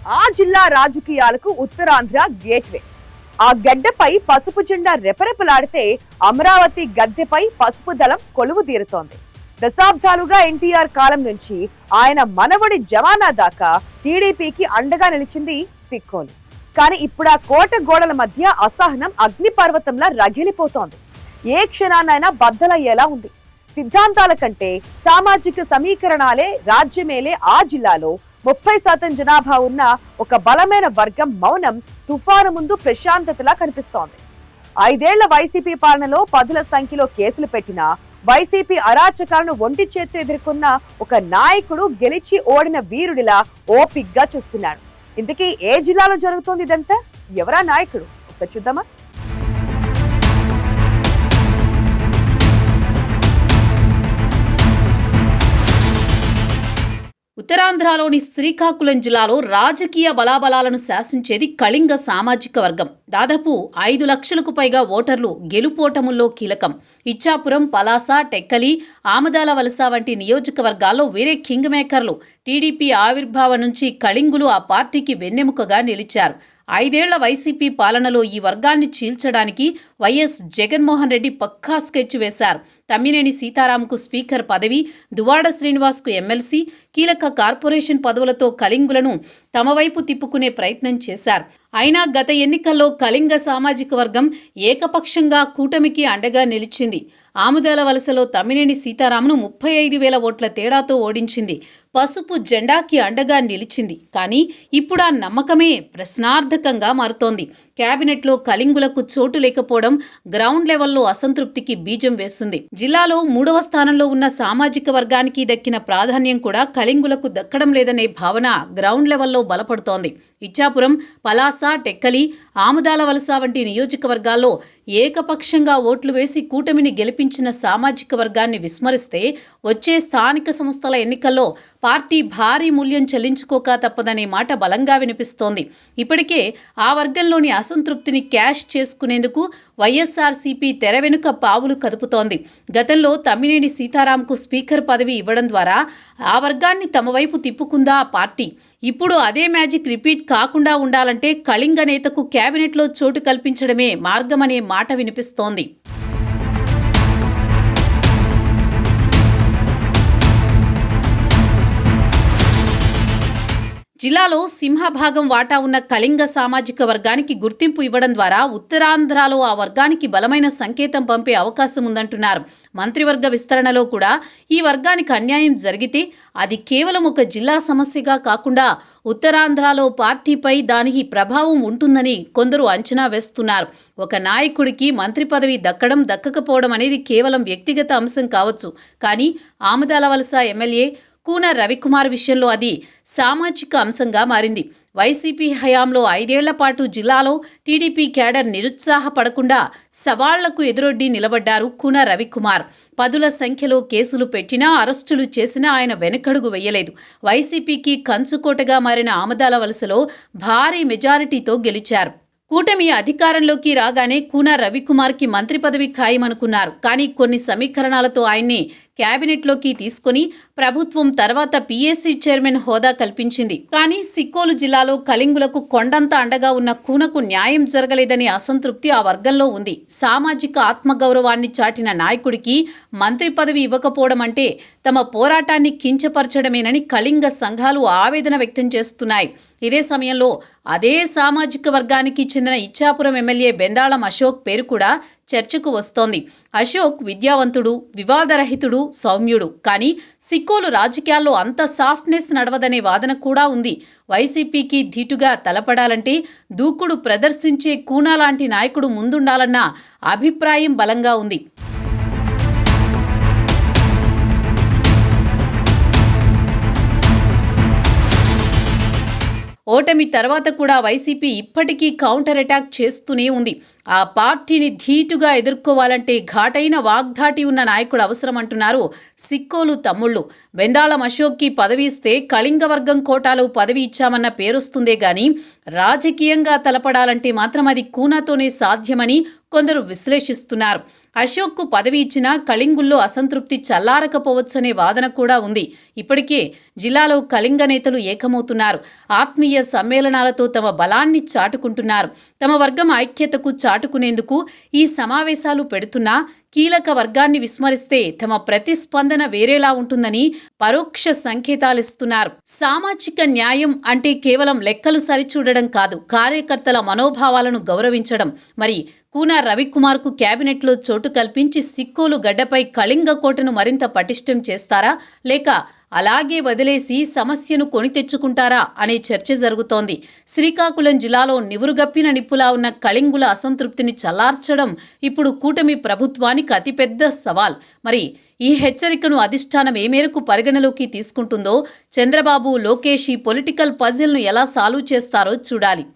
ఆ జిల్లా రాజకీయాలకు ఉత్తరాంధ్ర గేట్వే. ఆ గడ్డపై పసుపు జెండా రెపరెపలాడితే అమరావతి గద్దెపై పసుపు దళం కొలువు తీరుతోంది. దశాబ్దాలుగా ఎన్టీఆర్ కాలం నుంచి ఆయన మనవడి జవానా దాకా టీడీపీకి అండగా నిలిచింది సిక్కోలు. కానీ ఇప్పుడు ఆ కోట గోడల మధ్య అసహనం అగ్నిపర్వతంలా రగిలిపోతోంది. ఏ క్షణాన్నైనా బద్దలయ్యేలా ఉంది. సిద్ధాంతాల కంటే సామాజిక సమీకరణాలే రాజ్యమేలే ఆ జిల్లాలో 30% జనాభా ఉన్న ఒక బలమైన వర్గం మౌనం తుఫాను ముందు ప్రశాంతతలా కనిపిస్తోంది. 5 ఏళ్ల వైసీపీ పాలనలో పదుల సంఖ్యలో కేసులు పెట్టినా వైసీపీ అరాచకాలను ఒంటి చేత్తో ఎదుర్కొన్న ఒక నాయకుడు గెలిచి ఓడిన వీరుడిలా ఓపిగ్గా చూస్తున్నాడు. ఇంతకీ ఏ జిల్లాలో జరుగుతోంది ఇదంతా? ఎవరా నాయకుడు? ఒకసారి చూద్దామా? ఉత్తరాంధ్రలోని శ్రీకాకుళం జిల్లాలో రాజకీయ బలాబలాలను శాసించేది కళింగ సామాజిక వర్గం. దాదాపు 5 లక్షలకు పైగా ఓటర్లు గెలుపోటముల్లో కీలకం. ఇచ్చాపురం, పలాస, టెక్కలి, ఆమదాల వలస వంటి నియోజకవర్గాల్లో వీరే కింగ్ మేకర్లు. టీడీపీ ఆవిర్భావం నుంచి కళింగులు ఆ పార్టీకి వెన్నెముకగా నిలిచారు. 5 ఏళ్ల వైసీపీ పాలనలో ఈ వర్గాన్ని చీల్చడానికి వైఎస్ జగన్మోహన్ రెడ్డి పక్కా స్కెచ్ వేశారు. తమ్మినేని సీతారాంకు స్పీకర్ పదవి, దువ్వాడ శ్రీనివాస్కు ఎమ్మెల్సీ, కీలక కార్పొరేషన్ పదవులతో కళింగులను తమ వైపు తిప్పుకునే ప్రయత్నం చేశారు. అయినా గత ఎన్నికల్లో కళింగ సామాజిక వర్గం ఏకపక్షంగా కూటమికి అండగా నిలిచింది. ఆముదాల వలసలో తమ్మినేని సీతారాంను 35,000 ఓట్ల తేడాతో ఓడించింది. పసుపు జెండాకి అండగా నిలిచింది. కానీ ఇప్పుడు ఆ నమ్మకమే ప్రశ్నార్థకంగా మారుతోంది. కేబినెట్లో కళింగులకు చోటు లేకపోవడం గ్రౌండ్ లెవెల్లో అసంతృప్తికి బీజం వేస్తుంది. జిల్లాలో 3వ స్థానంలో ఉన్న సామాజిక వర్గానికి దక్కిన ప్రాధాన్యం కూడా కళింగులకు దక్కడం లేదనే భావన గ్రౌండ్ లెవెల్లో బలపడుతోంది. ఇచ్చాపురం, పలాస, టెక్కలి, ఆముదాల వలస వంటి నియోజకవర్గాల్లో ఏకపక్షంగా ఓట్లు వేసి కూటమిని గెలిపించిన సామాజిక వర్గాన్ని విస్మరిస్తే వచ్చే స్థానిక సంస్థల ఎన్నికల్లో పార్టీ భారీ మూల్యం చెల్లించుకోక తప్పదనే మాట బలంగా వినిపిస్తోంది. ఇప్పటికే ఆ వర్గంలోని అసంతృప్తిని క్యాష్ చేసుకునేందుకు వైఎస్ఆర్సీపీ తెర వెనుక పావులు కదుపుతోంది. గతంలో తమ్మినేని సీతారాంకు స్పీకర్ పదవి ఇవ్వడం ద్వారా ఆ వర్గాన్ని తమ వైపు తిప్పుకుందా ఆ పార్టీ. ఇప్పుడు అదే మ్యాజిక్ రిపీట్ కాకుండా ఉండాలంటే కళింగ నేతకు కేబినెట్లో చోటు కల్పించడమే మార్గమనే మాట వినిపిస్తోంది. జిల్లాలో సింహభాగం వాటా ఉన్న కళింగ సామాజిక వర్గానికి గుర్తింపు ఇవ్వడం ద్వారా ఉత్తరాంధ్రలో ఆ వర్గానికి బలమైన సంకేతం పంపే అవకాశం ఉందంటున్నారు. మంత్రివర్గ విస్తరణలో కూడా ఈ వర్గానికి అన్యాయం జరిగితే అది కేవలం ఒక జిల్లా సమస్యగా కాకుండా ఉత్తరాంధ్రలో పార్టీపై దానికి ప్రభావం ఉంటుందని కొందరు అంచనా వేస్తున్నారు. ఒక నాయకుడికి మంత్రి పదవి దక్కడం దక్కకపోవడం అనేది కేవలం వ్యక్తిగత అంశం కావచ్చు. కానీ ఆమదాల వలస ఎమ్మెల్యే కూన రవికుమార్ విషయంలో అది సామాజిక అంశంగా మారింది. వైసీపీ హయాంలో 5 ఏళ్ల పాటు జిల్లాలో టీడీపీ క్యాడర్ నిరుత్సాహపడకుండా సవాళ్లకు ఎదురొడ్డి నిలబడ్డారు కూన రవికుమార్. పదుల సంఖ్యలో కేసులు పెట్టినా, అరెస్టులు చేసినా ఆయన వెనకడుగు వేయలేదు. వైసీపీకి కంచుకోటగా మారిన ఆమదాల వలసలో భారీ మెజారిటీతో గెలిచారు. కూటమి అధికారంలోకి రాగానే కూన రవికుమార్కి మంత్రి పదవి ఖాయమనుకున్నారు. కానీ కొన్ని సమీకరణాలతో ఆయన్ని కేబినెట్లోకి తీసుకుని ప్రభుత్వం తర్వాత పీఏసీ చైర్మన్ హోదా కల్పించింది. కానీ సిక్కోలు జిల్లాలో కళింగులకు కొండంత అండగా ఉన్న కూనకు న్యాయం జరగలేదనే అసంతృప్తి ఆ వర్గంలో ఉంది. సామాజిక ఆత్మగౌరవాన్ని చాటిన నాయకుడికి మంత్రి పదవి ఇవ్వకపోవడం అంటే తమ పోరాటాన్ని కించపరచడమేనని కళింగ సంఘాలు ఆవేదన వ్యక్తం చేస్తున్నాయి. ఇదే సమయంలో అదే సామాజిక వర్గానికి చెందిన ఇచ్చాపురం ఎమ్మెల్యే బెందాళం అశోక్ పేరు కూడా చర్చకు వస్తోంది. అశోక్ విద్యావంతుడు, వివాదరహితుడు, సౌమ్యుడు. కానీ సిక్కోలు రాజకీయాల్లో అంత సాఫ్ట్నెస్ నడవదనే వాదన కూడా ఉంది. వైసీపీకి ధీటుగా తలపడాలంటే దూకుడు ప్రదర్శించే కూన లాంటి నాయకుడు ముందుండాలన్న అభిప్రాయం బలంగా ఉంది. ఓటమి తర్వాత కూడా వైసీపీ ఇప్పటికీ కౌంటర్ అటాక్ చేస్తూనే ఉంది. ఆ పార్టీని ధీటుగా ఎదుర్కోవాలంటే ఘాటైన వాగ్ధాటి ఉన్న నాయకుడు అవసరం అంటున్నారు సిక్కోలు తమ్ముళ్ళు. బెందాళం అశోక్కి పదవి ఇస్తే కళింగ వర్గం కోటాలో పదవి ఇచ్చామన్న పేరొస్తుందే గాని రాజకీయంగా తలపడాలంటే మాత్రం అది కూనాతోనే సాధ్యమని కొందరు విశ్లేషిస్తున్నారు. అశోక్కు పదవి ఇచ్చినా కళింగుల్లో అసంతృప్తి చల్లారకపోవచ్చనే వాదన కూడా ఉంది. ఇప్పటికే జిల్లాలో కళింగ నేతలు ఏకమవుతున్నారు. ఆత్మీయ సమ్మేళనాలతో తమ బలాన్ని చాటుకుంటున్నారు. తమ వర్గం ఐక్యతకు చాటుకునేందుకు ఈ సమావేశాలు పెడుతున్నా కీలక వర్గాన్ని విస్మరిస్తే తమ ప్రతిస్పందన వేరేలా ఉంటుందని పరోక్ష సంకేతాలిస్తున్నారు. సామాజిక న్యాయం అంటే కేవలం లెక్కలు సరిచూడడం కాదు, కార్యకర్తల మనోభావాలను గౌరవించడం. మరి కూన రవికుమార్కు కేబినెట్లో చోటు కల్పించి సిక్కోలు గడ్డపై కళింగ కోటను మరింత పటిష్టం చేస్తారా, లేక అలాగే వదిలేసి సమస్యను కొని తెచ్చుకుంటారా అనే చర్చ జరుగుతోంది. శ్రీకాకుళం జిల్లాలో నివురుగప్పిన నిప్పులా ఉన్న కళింగుల అసంతృప్తిని చల్లార్చడం ఇప్పుడు కూటమి ప్రభుత్వానికి అతిపెద్ద సవాల్. మరి ఈ హెచ్చరికను అధిష్టానం ఏ మేరకు పరిగణలోకి తీసుకుంటుందో, చంద్రబాబు, లోకేష్ ఈ పొలిటికల్ పజిల్ను ఎలా సాల్వ్ చేస్తారో చూడాలి.